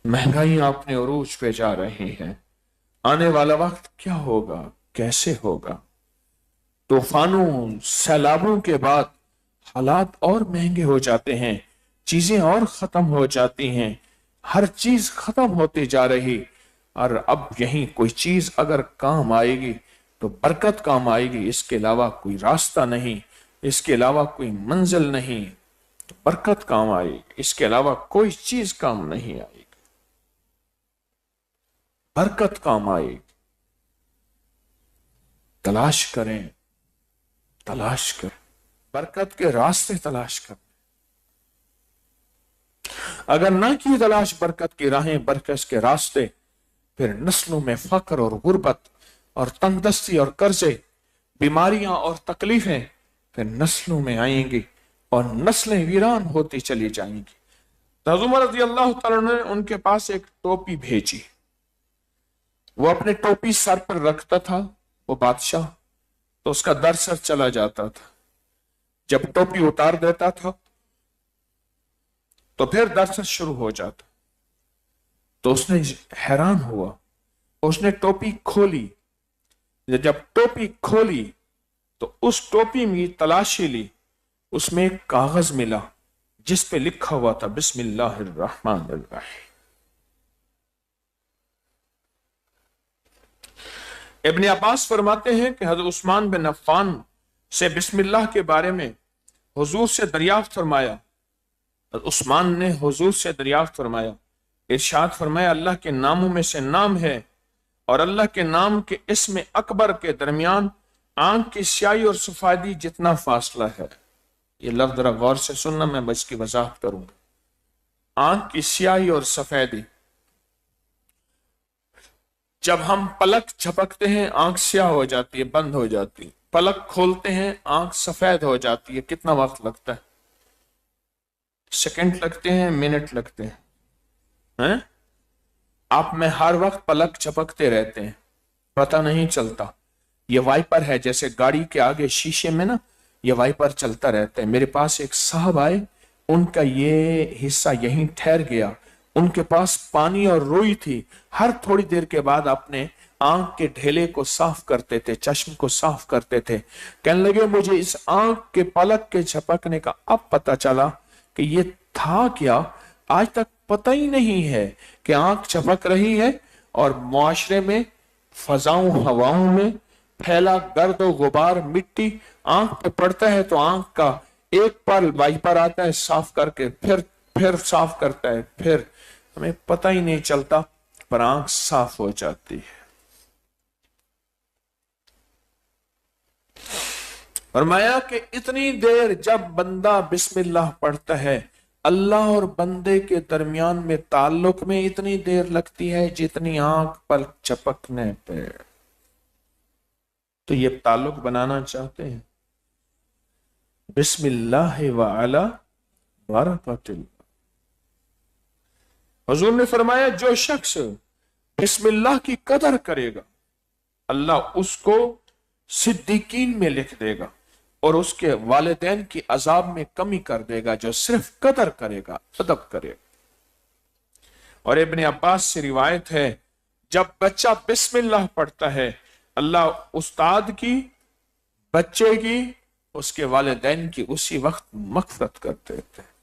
مہنگائیاں اپنے عروج پہ جا رہی ہیں، آنے والا وقت کیا ہوگا، کیسے ہوگا؟ طوفانوں، سیلابوں کے بعد حالات اور مہنگے ہو جاتے ہیں، چیزیں اور ختم ہو جاتی ہیں، ہر چیز ختم ہوتی جا رہی، اور اب یہیں کوئی چیز اگر کام آئے گی تو برکت کام آئے گی، اس کے علاوہ کوئی راستہ نہیں، اس کے علاوہ کوئی منزل نہیں، تو برکت کام آئے گی، اس کے علاوہ کوئی چیز کام نہیں آئے گی، برکت کام آئے گی۔ تلاش کریں، تلاش کریں، برکت کے راستے تلاش کریں۔ اگر نہ کی تلاش برکت کی راہیں، برکت کے راستے، پھر نسلوں میں فقر اور غربت اور تنگ دستی اور قرضے، بیماریاں اور تکلیفیں پھر نسلوں میں آئیں گی اور نسلیں ویران ہوتی چلی جائیں گی۔ تو حضرت عمر رضی اللہ تعالیٰ نے ان کے پاس ایک ٹوپی بھیجی، وہ اپنے ٹوپی سر پر رکھتا تھا، وہ بادشاہ، تو اس کا در سر چلا جاتا تھا، جب ٹوپی اتار دیتا تھا تو پھر در سر شروع ہو جاتا، تو اس نے حیران ہوا، اس نے ٹوپی کھولی، جب ٹوپی کھولی تو اس ٹوپی میں تلاشی لی، اس میں ایک کاغذ ملا جس پہ لکھا ہوا تھا بسم اللہ الرحمن الرحیم۔ ابن عباس فرماتے ہیں کہ حضرت عثمان بن عفان سے بسم اللہ کے بارے میں حضور سے دریافت فرمایا، عثمان نے حضور سے دریافت فرمایا، ارشاد فرمایا اللہ کے ناموں میں سے نام ہے، اور اللہ کے نام کے اسم اکبر کے درمیان آنکھ کی سیاہی اور سفیدی جتنا فاصلہ ہے۔ یہ لفظ ذرا غور سے سننا، میں اس کی وضاحت کروں گا۔ آنکھ کی سیاہی اور سفیدی، جب ہم پلک جھپکتے ہیں آنکھ سیاہ ہو جاتی ہے، بند ہو جاتی ہے، پلک کھولتے ہیں آنکھ سفید ہو جاتی ہے، کتنا وقت لگتا ہے؟ سیکنڈ لگتے ہیں، منٹ لگتے ہیں؟ آپ میں ہر وقت پلک جھپکتے رہتے ہیں، پتہ نہیں چلتا۔ یہ وائپر ہے، جیسے گاڑی کے آگے شیشے میں نا یہ وائپر چلتا رہتا ہے۔ میرے پاس ایک صاحب آئے، ان کا یہ حصہ یہیں ٹھہر گیا، ان کے پاس پانی اور روئی تھی، ہر تھوڑی دیر کے بعد اپنے آنکھ کے ڈھیلے کو صاف کرتے تھے، چشم کو صاف کرتے تھے۔ کہنے لگے مجھے اس آنکھ کے پلک کے جھپکنے کا اب پتہ چلا کہ یہ تھا کیا، آج تک پتہ ہی نہیں ہے کہ آنکھ جھپک رہی ہے، اور معاشرے میں فضاؤں ہواؤں میں پھیلا گرد و غبار مٹی آنکھ پہ پڑتا ہے تو آنکھ کا ایک پل وائپر آتا ہے صاف کر کے، پھر صاف کرتا ہے، پھر ہمیں پتہ ہی نہیں چلتا، پر آنکھ صاف ہو جاتی ہے۔ فرمایا کہ اتنی دیر جب بندہ بسم اللہ پڑھتا ہے، اللہ اور بندے کے درمیان میں تعلق میں اتنی دیر لگتی ہے جتنی آنکھ پر چپکنے پہ۔ تو یہ تعلق بنانا چاہتے ہیں، بسم اللہ وعلا برکت اللہ۔ حضور نے فرمایا جو شخص بسم اللہ کی قدر کرے گا، اللہ اس کو صدیقین میں لکھ دے گا، اور اس کے والدین کی عذاب میں کمی کر دے گا، جو صرف قدر کرے گا، ادب کرے گا۔ اور ابن عباس سے روایت ہے جب بچہ بسم اللہ پڑھتا ہے، اللہ استاد کی، بچے کی، اس کے والدین کی اسی وقت مغفرت کر دیتے ہیں۔